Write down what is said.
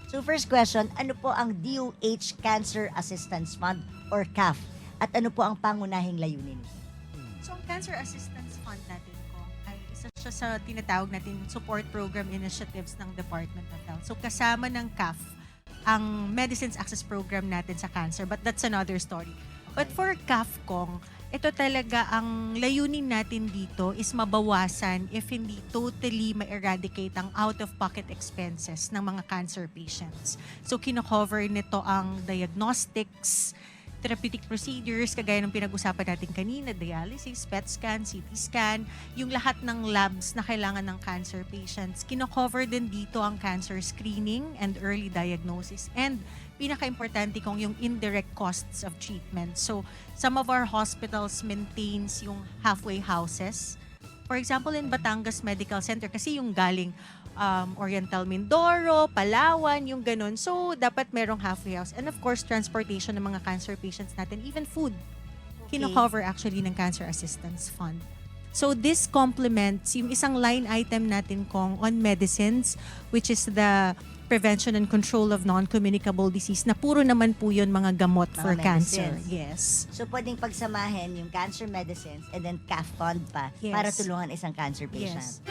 So first question, ano po ang DOH Cancer Assistance Fund or CAF? At ano po ang pangunahing layunin nito? So, ang Cancer Assistance Fund natin ko ay isa siya sa tinatawag natin support program initiatives ng Department of Health. So, kasama ng CAF ang Medicines Access Program natin sa cancer, but that's another story. But for CAF Kong, ito talaga ang layunin natin dito is mabawasan if hindi totally ma-eradicate ang out-of-pocket expenses ng mga cancer patients. So, kino-cover nito ang diagnostics, therapeutic procedures, kagaya ng pinag-usapan natin kanina, dialysis, PET scan, CT scan, yung lahat ng labs na kailangan ng cancer patients. Kino-cover din dito ang cancer screening and early diagnosis. And pinaka-importante kong yung indirect costs of treatment. So, some of our hospitals maintains yung halfway houses. For example, in Batangas Medical Center, kasi yung galing Oriental Mindoro, Palawan, yung ganun. So, dapat merong halfway house. And of course, transportation ng mga cancer patients natin, even food. Kino-cover actually ng Cancer Assistance Fund. So, this complements yung isang line item natin kong on medicines, which is the prevention and control of non-communicable disease, na puro naman po yun mga gamot Mga for cancer. medicines. Yes. So pwedeng pagsamahin yung cancer medicines and then CAF fund pa Yes. para tulungan isang cancer patient. Yes.